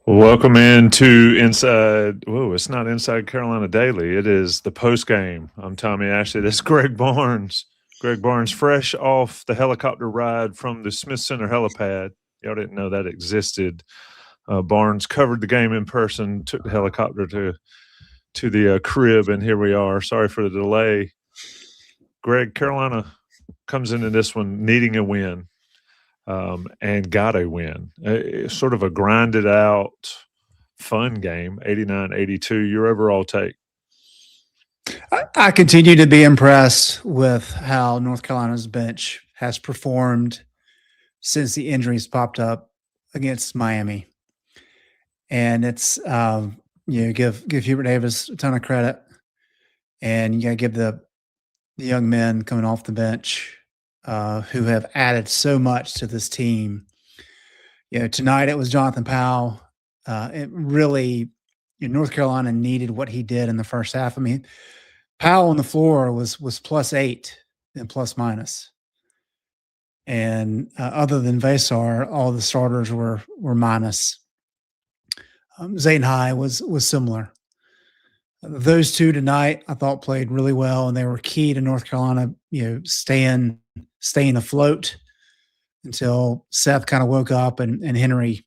Welcome into Inside. Whoa, it's not Inside Carolina Daily. It is the Postgame. I'm Tommy Ashley. This is Greg Barnes. Greg Barnes, fresh off the helicopter ride from the Smith Center helipad. Y'all didn't know that existed. Barnes covered the game in person, took the helicopter to the crib, and here we are. Sorry for the delay. Greg, Carolina comes into this one needing a win. And got a win. Sort of a grinded out, fun game, 89-82. Your overall take? I continue to be impressed with how North Carolina's bench has performed since the injuries popped up against Miami. And it's, give Hubert Davis a ton of credit. And you got to give the young men coming off the bench who have added so much to this team. Tonight it was Jonathan Powell. It really, North Carolina needed what he did in the first half. I mean, Powell on the floor was +8 and plus minus. And other than Veesaar, all the starters were minus. Zayden High was similar. Those two tonight, I thought, played really well, and they were key to North Carolina, staying afloat until Seth kind of woke up and Henri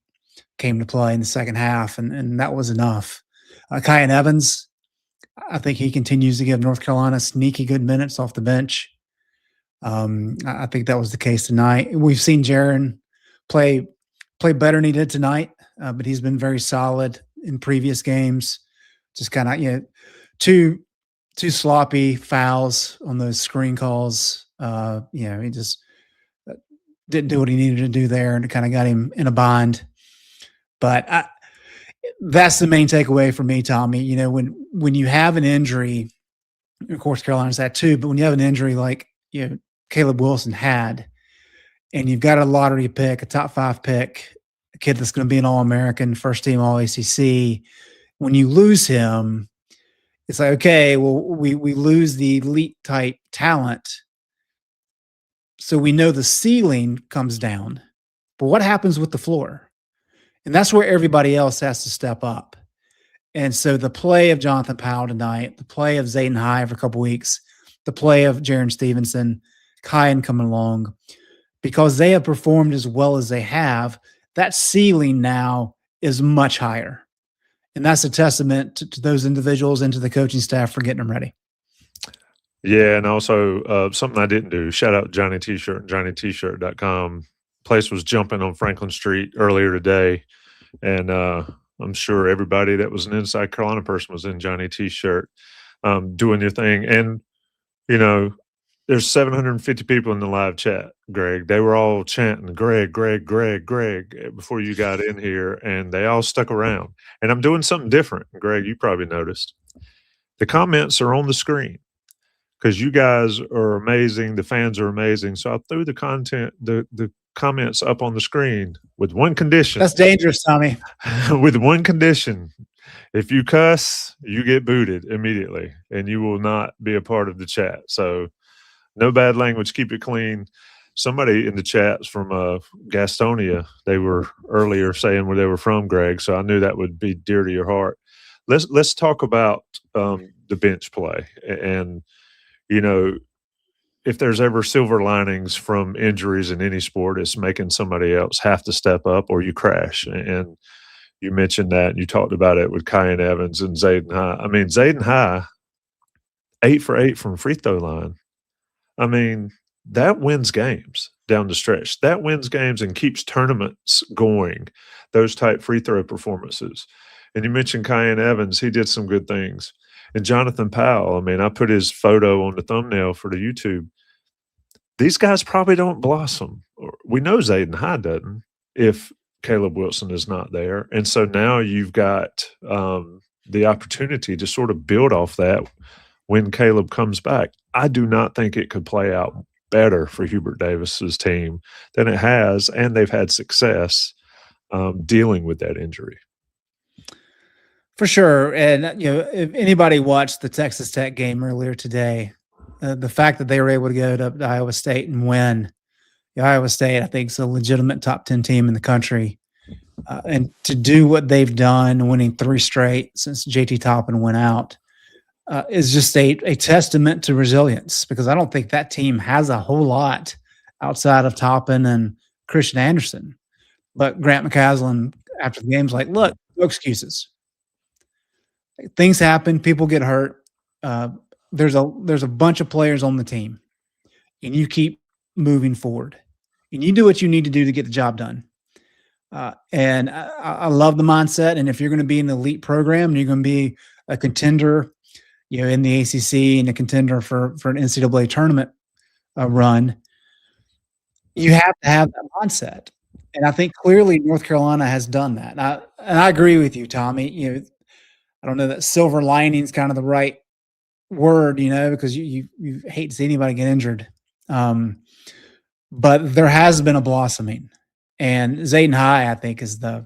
came to play in the second half, and that was enough. Kyan Evans, I think he continues to give North Carolina sneaky good minutes off the bench. I think that was the case tonight. We've seen Jaron play better than he did tonight, but he's been very solid in previous games. Just kind of, two sloppy fouls on those screen calls. He just didn't do what he needed to do there, and it kind of got him in a bind. But that's the main takeaway for me, Tommy. When you have an injury, of course Carolina's had too, but when you have an injury like Caleb Wilson had, and you've got a lottery pick, a top 5 pick, a kid that's going to be an All-American, first team All-ACC, when you lose him, it's like, okay, well, we lose the elite type talent. So we know the ceiling comes down, but what happens with the floor? And that's where everybody else has to step up. And so the play of Jonathan Powell tonight, the play of Zayden High for a couple weeks, the play of Jaron Stevenson, Kyan coming along, because they have performed as well as they have, that ceiling now is much higher. And that's a testament to those individuals and to the coaching staff for getting them ready. Yeah, and also something I didn't do, shout out Johnny T-Shirt and JohnnyT-Shirt.com. Place was jumping on Franklin Street earlier today, and I'm sure everybody that was an Inside Carolina person was in Johnny T-Shirt doing your thing. And, there's 750 people in the live chat, Greg. They were all chanting, Greg, Greg, Greg, Greg, before you got in here, and they all stuck around. And I'm doing something different, Greg, you probably noticed. The comments are on the screen because you guys are amazing. The fans are amazing. So I threw the comments up on the screen with one condition. That's dangerous, Tommy. With one condition. If you cuss, you get booted immediately, and you will not be a part of the chat. So no bad language, keep it clean. Somebody in the chats from Gastonia, they were earlier saying where they were from, Greg, so I knew that would be dear to your heart. Let's talk about the bench play. And, if there's ever silver linings from injuries in any sport, it's making somebody else have to step up or you crash. And you mentioned that, and you talked about it with Kyan Evans and Zayden High. I mean, Zayden High, 8 for 8 from free throw line. I mean, that wins games down the stretch. That wins games and keeps tournaments going, those type free throw performances. And you mentioned Kyan Evans. He did some good things. And Jonathan Powell, I mean, I put his photo on the thumbnail for the YouTube. These guys probably don't blossom. We know Zayden High doesn't if Caleb Wilson is not there. And so now you've got the opportunity to sort of build off that when Caleb comes back. I do not think it could play out better for Hubert Davis's team than it has, and they've had success dealing with that injury. For sure. And, if anybody watched the Texas Tech game earlier today, the fact that they were able to go to Iowa State and win, Iowa State, I think, is a legitimate top 10 team in the country. And to do what they've done, winning 3 straight since JT Toppin went out, is just a testament to resilience, because I don't think that team has a whole lot outside of Toppin and Christian Anderson. But Grant McCaslin, after the game's like, look, no excuses. Things happen. People get hurt. There's a bunch of players on the team, and you keep moving forward, and you do what you need to do to get the job done. And I love the mindset. And if you're going to be an elite program, and you're going to be a contender, in the ACC and a contender for an NCAA tournament run, you have to have that mindset. And I think clearly North Carolina has done that. And I agree with you, Tommy. I don't know that silver lining is kind of the right word, because you hate to see anybody get injured. But there has been a blossoming, and Zayden High, I think, is the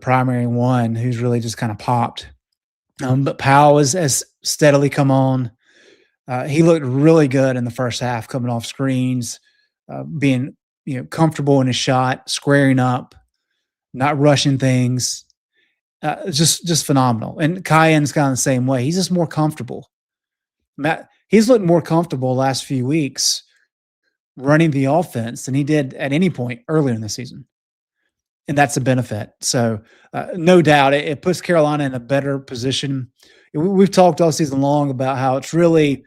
primary one who's really just kind of popped. But Powell has steadily come on. He looked really good in the first half, coming off screens, being comfortable in his shot, squaring up, not rushing things. Just phenomenal. And Kyan's kind of the same way. He's just more comfortable. He's looked more comfortable the last few weeks running the offense than he did at any point earlier in the season. And that's a benefit. So no doubt it puts Carolina in a better position. We've talked all season long about how it's really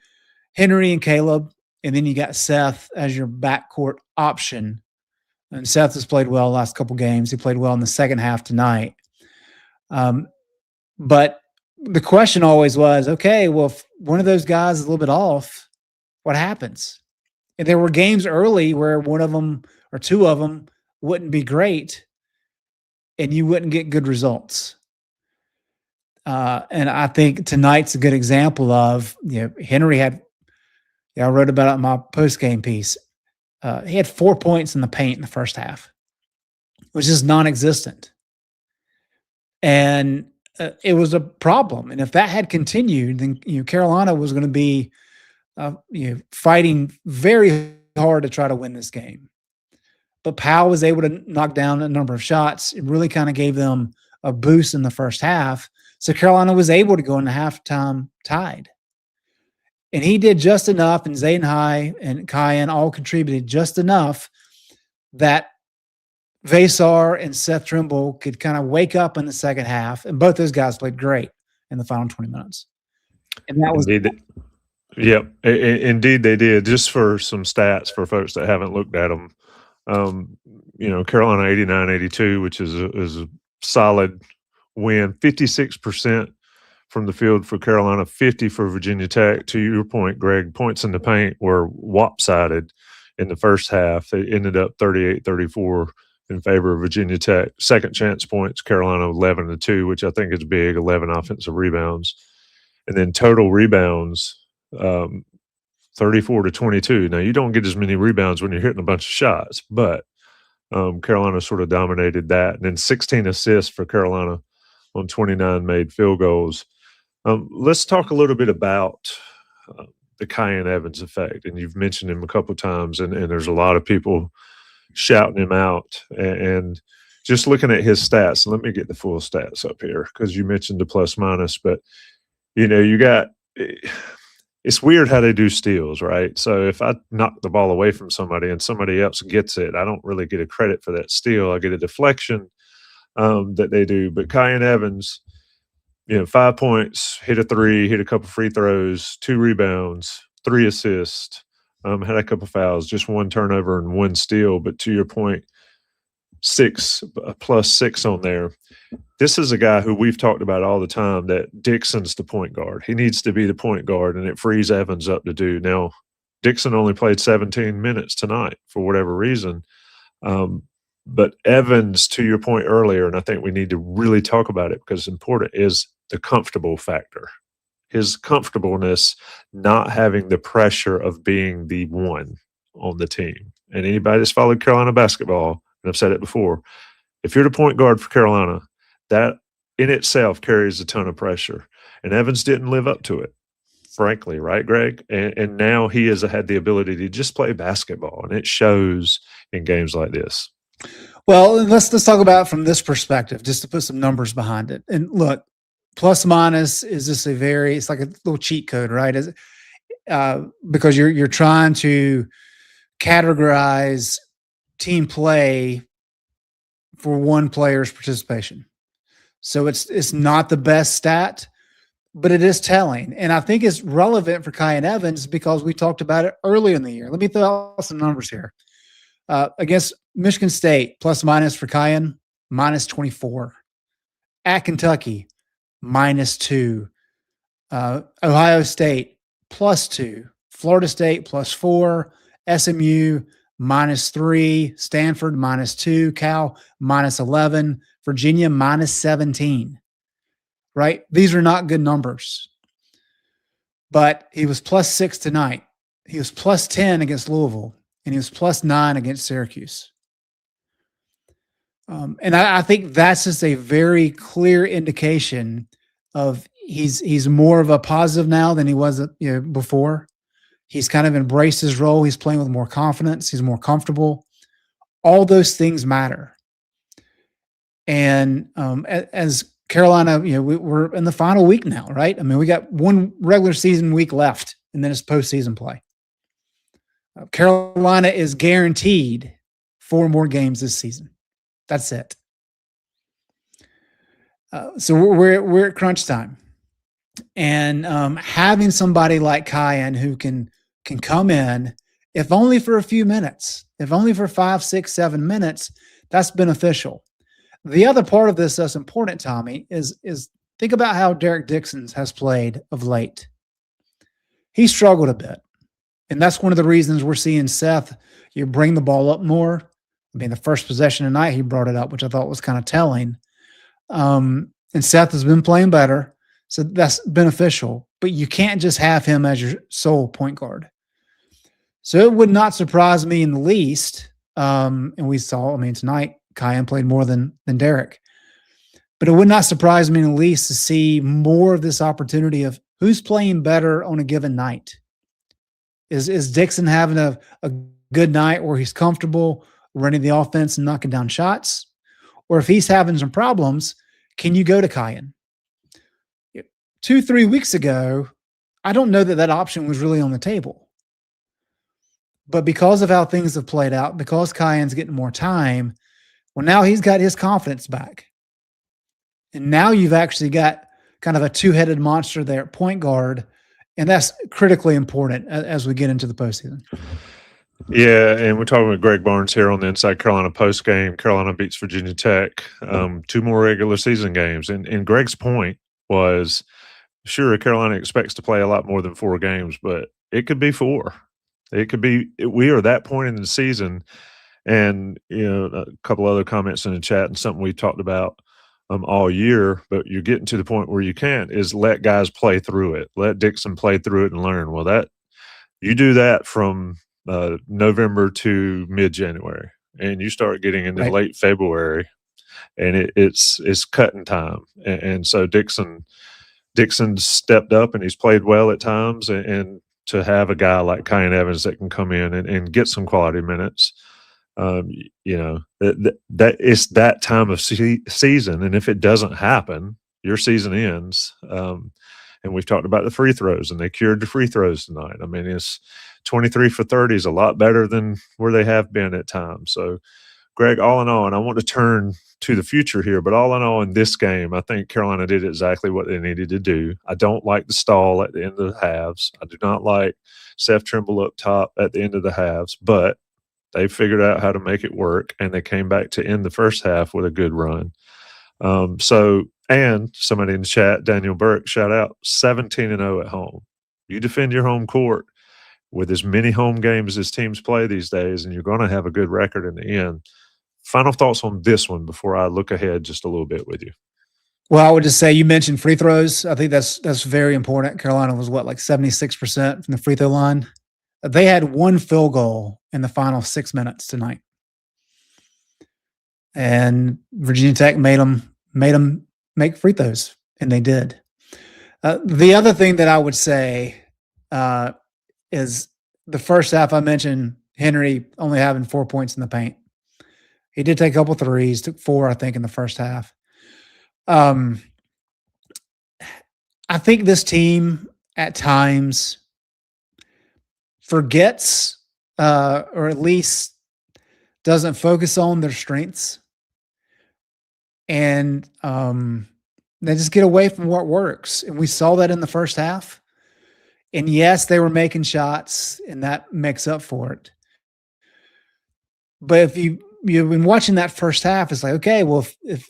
Henri and Caleb, and then you got Seth as your backcourt option. And Seth has played well the last couple games. He played well in the second half tonight. But the question always was, okay, well, if one of those guys is a little bit off, what happens? And there were games early where one of them or two of them wouldn't be great, and you wouldn't get good results. And I think tonight's a good example of, Henri had, I wrote about it in my postgame piece. He had 4 points in the paint in the first half, which is non-existent. And it was a problem. And if that had continued, then, Carolina was going to be, fighting very hard to try to win this game. But Powell was able to knock down a number of shots. It really kind of gave them a boost in the first half. So Carolina was able to go into halftime tied. And he did just enough, and Zayden High and Kyan all contributed just enough that Veesaar and Seth Trimble could kind of wake up in the second half. And both those guys played great in the final 20 minutes. And that was Yep, indeed they did. Just for some stats for folks that haven't looked at them, Carolina 89-82, which is a solid win. 56% from the field for Carolina, 50 for Virginia Tech. To your point, Greg, points in the paint were lopsided in the first half. They ended up 38-34 in favor of Virginia Tech. Second chance points, Carolina 11-2, which I think is big, 11 offensive rebounds. And then total rebounds, 34-22. Now, you don't get as many rebounds when you're hitting a bunch of shots, but Carolina sort of dominated that. And then 16 assists for Carolina on 29 made field goals. Let's talk a little bit about the Kyan Evans effect. And you've mentioned him a couple of times, and there's a lot of people shouting him out. And just looking at his stats, let me get the full stats up here, because you mentioned the plus minus, but you got – it's weird how they do steals, right? So if I knock the ball away from somebody and somebody else gets it, I don't really get a credit for that steal. I get a deflection that they do. But Kyan Evans, 5 points, hit a three, hit a couple free throws, 2 rebounds, 3 assists, had a couple fouls, just 1 turnover and 1 steal. But to your point, 6 plus 6 on there. This is a guy who we've talked about all the time, that Dixon's the point guard. He needs to be the point guard, and it frees Evans up to do. Now, Dixon only played 17 minutes tonight for whatever reason. But Evans, to your point earlier, and I think we need to really talk about it because it's important, is the comfortable factor. His comfortableness, not having the pressure of being the one on the team. And anybody that's followed Carolina basketball, and I've said it before, if you're the point guard for Carolina, that in itself carries a ton of pressure. And Evans didn't live up to it, frankly, right, Greg? And now he has had the ability to just play basketball, and it shows in games like this. Well, let's talk about it from this perspective, just to put some numbers behind it. And look, plus minus is just it's like a little cheat code, right? Because you're trying to categorize team play for one player's participation. So it's not the best stat, but it is telling. And I think it's relevant for Kyan Evans because we talked about it early in the year. Let me throw out some numbers here. Against Michigan State, plus minus for Kyan, minus 24. At Kentucky, minus 2. Ohio State, plus 2. Florida State, plus 4. SMU, minus 3. Stanford, minus 2. Cal, minus 11. Virginia, minus 17. Right? These are not good numbers. But he was plus 6 tonight. He was plus 10 against Louisville, and he was plus 9 against Syracuse. And I think that's just a very clear indication of he's more of a positive now than he was before. He's kind of embraced his role. He's playing with more confidence. He's more comfortable. All those things matter. And as Carolina, we're in the final week now, right? I mean, we got one regular season week left, and then it's postseason play. Carolina is guaranteed 4 more games this season. That's it. So we're at crunch time, and having somebody like Kyan who can come in, if only for a few minutes, if only for 5, 6, 7 minutes, that's beneficial. The other part of this that's important, Tommy, is think about how Derek Dixon has played of late. He struggled a bit, and that's one of the reasons we're seeing Seth. You bring the ball up more. I mean, the first possession tonight, he brought it up, which I thought was kind of telling. And Seth has been playing better, so that's beneficial. But you can't just have him as your sole point guard. So it would not surprise me in the least. And we saw, tonight, Kyan played more than Derek. But it would not surprise me in the least to see more of this opportunity of who's playing better on a given night. Is Dixon having a good night where he's comfortable running the offense and knocking down shots? Or if he's having some problems, can you go to Kyan? 2-3 weeks ago, I don't know that option was really on the table. But because of how things have played out, because Kyan's getting more time, well, now he's got his confidence back. And now you've actually got kind of a two-headed monster there at point guard, and that's critically important as we get into the postseason. Yeah, and we're talking with Greg Barnes here on the Inside Carolina postgame. Carolina beats Virginia Tech, 2 more regular season games. And Greg's point was, sure, Carolina expects to play a lot more than 4 games, but it could be 4. It could be – we are that point in the season. And, a couple other comments in the chat and something we talked about all year, but you're getting to the point where you can't, is let guys play through it. Let Dixon play through it and learn. Well, you do that from November to mid-January, and you start getting into late February, and it's cutting time. And so Dixon stepped up, and he's played well at times, and to have a guy like Kyan Evans that can come in and get some quality minutes, that it's that time of season, and if it doesn't happen, your season ends. And we've talked about the free throws, and they cured the free throws tonight. It's 23 for 30 is a lot better than where they have been at times. So, Greg, all in all, and I want to turn to the future here, but all in all, in this game, I think Carolina did exactly what they needed to do. I don't like the stall at the end of the halves. I do not like Seth Trimble up top at the end of the halves, but they figured out how to make it work, and they came back to end the first half with a good run. And somebody in the chat, Daniel Burke, shout out, 17-0 at home. You defend your home court with as many home games as teams play these days, and you're going to have a good record in the end. Final thoughts on this one before I look ahead just a little bit with you. Well, I would just say you mentioned free throws. I think that's very important. Carolina was like 76% from the free throw line. They had 1 field goal in the final 6 minutes tonight, and Virginia Tech made them make free throws, and they did. The other thing that I would say is the first half. I mentioned Henri only having 4 points in the paint. He did take a couple threes, took 4, I think, in the first half. I think this team at times forgets or at least doesn't focus on their strengths. And they just get away from what works. And we saw that in the first half. And yes, they were making shots, and that makes up for it. But if you've been watching that first half, it's like, okay, well, if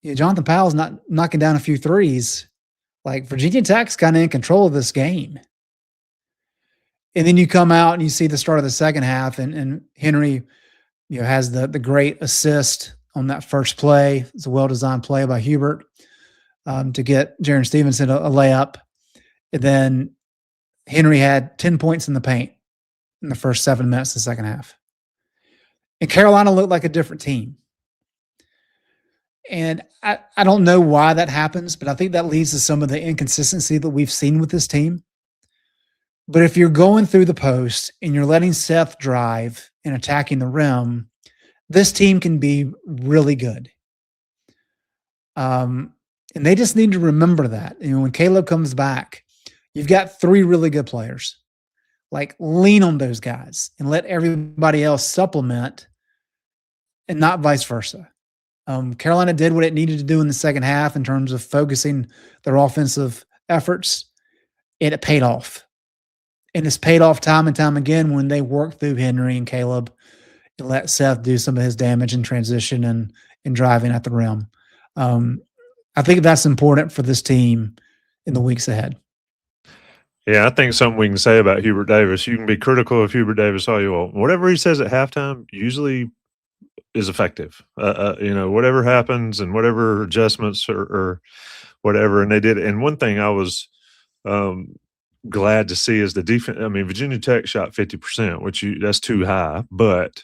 Jonathan Powell's not knocking down a few threes, like Virginia Tech's kind of in control of this game. And then you come out and you see the start of the second half, and Henri, has the great assist on that first play. It's a well-designed play by Hubert to get Jaron Stevenson a layup. And then Henri had 10 points in the paint in the first 7 minutes of the second half. And Carolina looked like a different team. And I don't know why that happens, but I think that leads to some of the inconsistency that we've seen with this team. But if you're going through the post and you're letting Seth drive and attacking the rim, this team can be really good. And they just need to remember that. When Caleb comes back, you've got 3 really good players. Like, lean on those guys and let everybody else supplement, and not vice versa. Carolina did what it needed to do in the second half in terms of focusing their offensive efforts, and it paid off. And it's paid off time and time again when they work through Henri and Caleb and let Seth do some of his damage in transition and driving at the rim. I think that's important for this team in the weeks ahead. Yeah, I think something we can say about Hubert Davis, you can be critical of Hubert Davis all you want. Whatever he says at halftime usually is effective. Whatever happens and whatever adjustments or whatever, and they did. And one thing I was glad to see is the defense. I mean, Virginia Tech shot 50%, which that's too high, but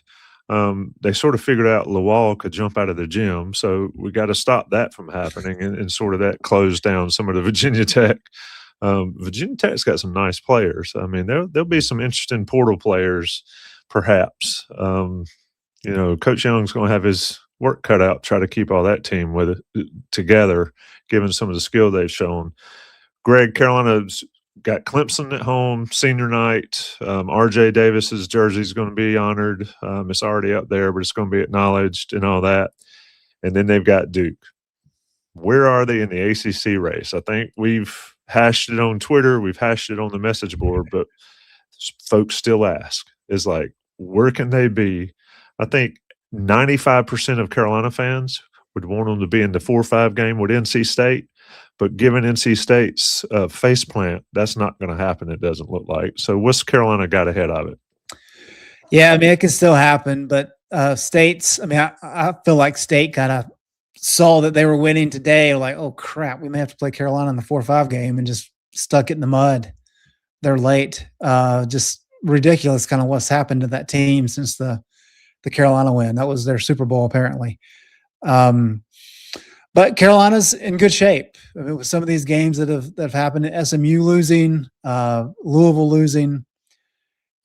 they sort of figured out Lawal could jump out of the gym, so we got to stop that from happening, and sort of that closed down some of the Virginia Tech. Virginia Tech's got some nice players. I mean, there'll be some interesting portal players, perhaps. Coach Young's going to have his work cut out, try to keep all that team with it together, given some of the skill they've shown. Greg, Carolina's got Clemson at home, senior night. RJ Davis's jersey is going to be honored. It's already up there, but it's going to be acknowledged and all that. And then they've got Duke. Where are they in the ACC race? I think we've hashed it on Twitter. We've hashed it on the message board, but folks still ask, is like, where can they be? I think 95% of Carolina fans would want them to be in the 4-5 game with NC State. But given NC State's faceplant, that's not going to happen, it doesn't look like. So what's Carolina got ahead of it? Yeah, I mean, it can still happen. But State's – I mean, I feel like State kind of saw that they were winning today. Like, oh, crap, we may have to play Carolina in the 4-5 game, and just stuck it in the mud. They're late. Just ridiculous kind of what's happened to that team since the Carolina win. That was their Super Bowl, apparently. But Carolina's in good shape. I mean, with some of these games that have happened, SMU losing, Louisville losing.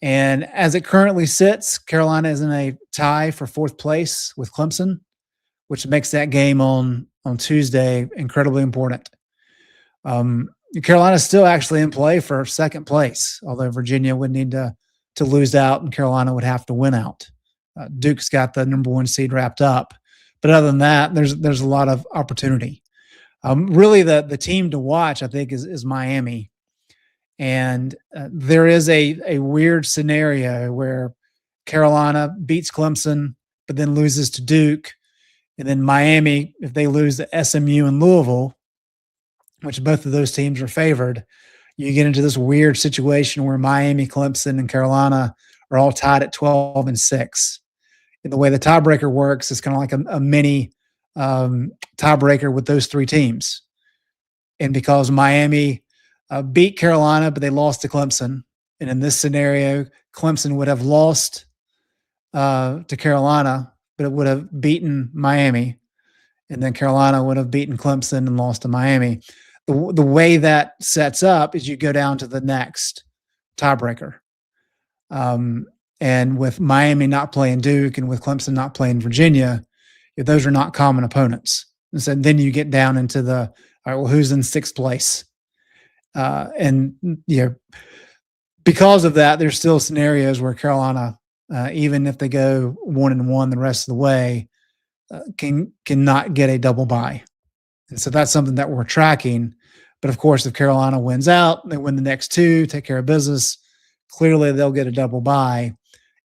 And as it currently sits, Carolina is in a tie for 4th place with Clemson, which makes that game on Tuesday incredibly important. Carolina's still actually in play for 2nd place, although Virginia would need to lose out and Carolina would have to win out. Duke's got the number 1 seed wrapped up. But other than that, there's a lot of opportunity. Really, the team to watch, I think, is Miami. And there is a weird scenario where Carolina beats Clemson, but then loses to Duke. And then Miami, if they lose to SMU and Louisville, which both of those teams are favored, you get into this weird situation where Miami, Clemson, and Carolina are all tied at 12-6. And the way the tiebreaker works is kind of like a mini tiebreaker with those 3 teams. And because Miami beat Carolina, but they lost to Clemson, and in this scenario, Clemson would have lost to Carolina, but it would have beaten Miami. And then Carolina would have beaten Clemson and lost to Miami. The way that sets up is you go down to the next tiebreaker. And with Miami not playing Duke and with Clemson not playing Virginia, those are not common opponents. And so then you get down into all right, well, who's in sixth place? And because of that, there's still scenarios where Carolina, even if they go 1-1 the rest of the way, cannot get a double bye. And so that's something that we're tracking. But of course, if Carolina wins out, they win the next two, take care of business, clearly they'll get a double bye.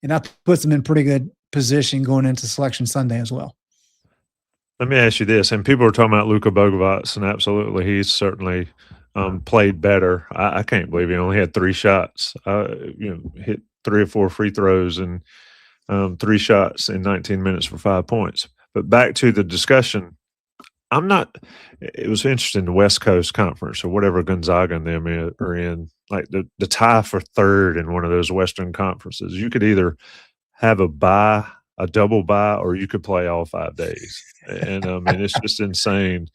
And that puts them in pretty good position going into Selection Sunday as well. Let me ask you this, and people are talking about Luka Bogovac, and absolutely, he's certainly played better. I can't believe he only had 3 shots. Hit 3 or 4 free throws and 3 shots in 19 minutes for 5 points. But back to the discussion, it was interesting, the West Coast Conference or whatever Gonzaga and them are in, like the tie for third in one of those Western conferences. You could either have a double bye, or you could play all 5 days. And it's just insane.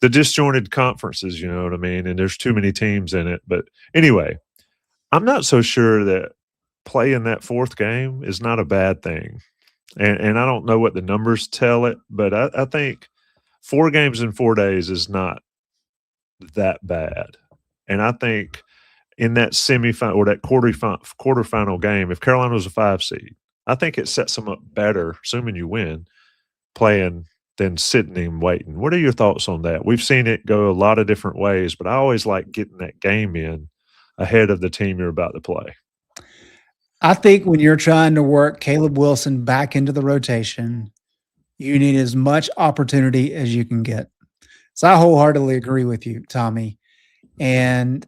The disjointed conferences, you know what I mean? And there's too many teams in it. But anyway, I'm not so sure that playing that 4th game is not a bad thing. And I don't know what the numbers tell it, but I think 4 games in 4 days is not that bad. And I think in that semifinal or that quarterfinal game, if Carolina was a 5 seed, I think it sets them up better, assuming you win, playing than sitting and waiting. What are your thoughts on that? We've seen it go a lot of different ways, but I always like getting that game in ahead of the team you're about to play. I think when you're trying to work Caleb Wilson back into the rotation, you need as much opportunity as you can get. So I wholeheartedly agree with you, Tommy. And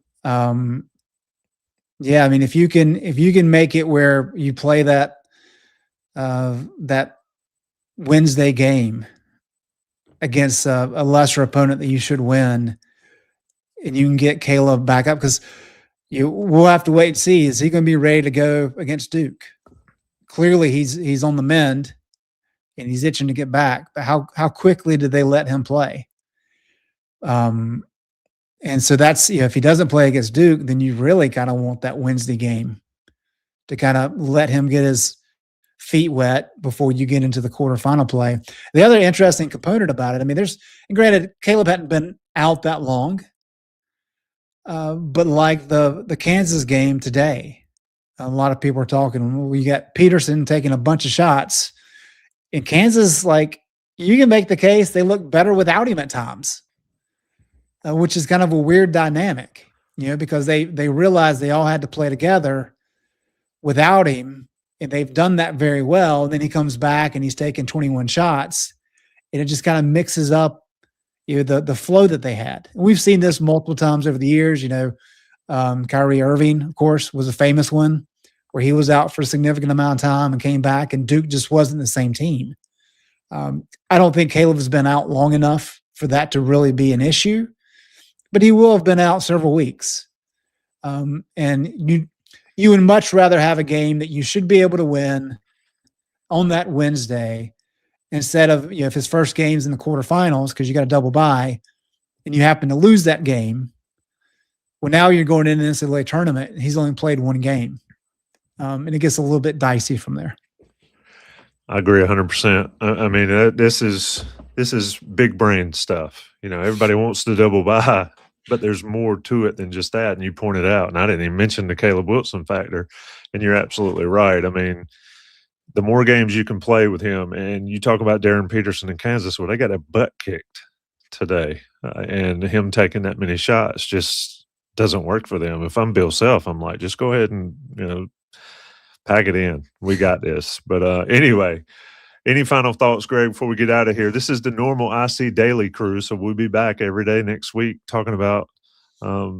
if you can make it where you play that Wednesday game against a lesser opponent that you should win, and you can get Caleb back up, because we'll have to wait and see. Is he going to be ready to go against Duke? Clearly, he's on the mend, and he's itching to get back. But how quickly did they let him play? And so that's, if he doesn't play against Duke, then you really kind of want that Wednesday game to kind of let him get his feet wet before you get into the quarterfinal play. The other interesting component about it, granted, Caleb hadn't been out that long, but like the Kansas game today, a lot of people are talking, we got Peterson taking a bunch of shots. In Kansas, like, you can make the case they look better without him at times, which is kind of a weird dynamic, because they realized they all had to play together without him, and they've done that very well. And then he comes back and he's taking 21 shots, and it just kind of mixes up the flow that they had. And we've seen this multiple times over the years. Kyrie Irving, of course, was a famous one where he was out for a significant amount of time and came back, and Duke just wasn't the same team. I don't think Caleb has been out long enough for that to really be an issue, but he will have been out several weeks. And you would much rather have a game that you should be able to win on that Wednesday instead of, if his first game's in the quarterfinals because you got a double bye and you happen to lose that game. Well, now you're going into the NCAA tournament and he's only played 1 game. And it gets a little bit dicey from there. I agree 100%. This is big brain stuff. Everybody wants the double bye, but there's more to it than just that. And you pointed out, and I didn't even mention the Caleb Wilson factor, and you're absolutely right. The more games you can play with him, and you talk about Darren Peterson in Kansas, well, they got a butt kicked today, and him taking that many shots just doesn't work for them. If I'm Bill Self, I'm like, just go ahead and, pack it in. We got this. But anyway, any final thoughts, Greg, before we get out of here? This is the normal IC Daily crew, so we'll be back every day next week talking about a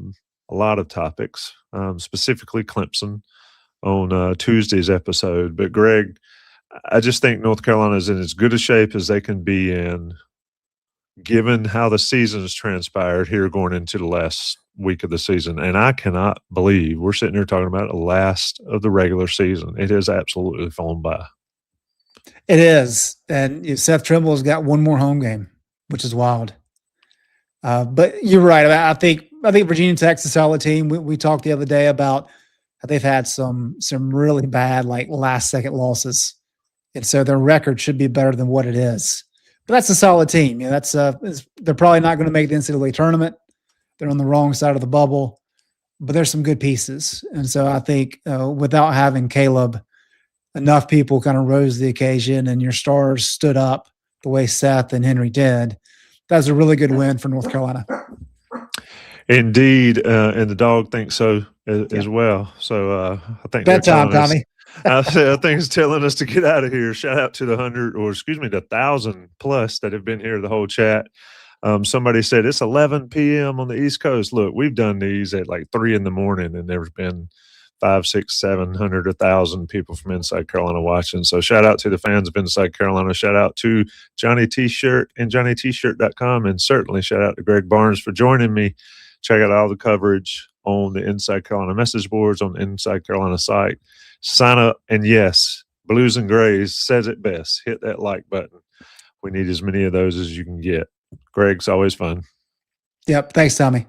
lot of topics, specifically Clemson on Tuesday's episode. But, Greg, I just think North Carolina is in as good a shape as they can be in, given how the season has transpired here going into the last week of the season. And I cannot believe we're sitting here talking about the last of the regular season. It has absolutely flown by. It is. And Seth Trimble has got 1 more home game, which is wild. But you're right. I think Virginia Tech's a solid team. We talked the other day about they've had some really bad, like, last-second losses. And so their record should be better than what it is. But that's a solid team. You know, they're probably not going to make the NCAA tournament. They're on the wrong side of the bubble, but there's some good pieces. And so I think without having Caleb, enough people kind of rose to the occasion and your stars stood up the way Seth and Henri did. That was a really good win for North Carolina. Indeed, and the dog thinks so as well. So I think bedtime, Tommy. I think it's telling us to get out of here. Shout out to the 1,000 plus that have been here the whole chat. Somebody said it's 11 p.m. on the East Coast. Look, we've done these at like 3 a.m, and there's been 500, 600, 700, 1,000 people from Inside Carolina watching. So shout out to the fans of Inside Carolina. Shout out to Johnny T-Shirt and JohnnyT-Shirt.com, and certainly shout out to Greg Barnes for joining me. Check out all the coverage on the Inside Carolina message boards on the Inside Carolina site. Sign up, and yes, Blues and Grays says it best. Hit that like button. We need as many of those as you can get. Greg's always fun. Yep. Thanks, Tommy.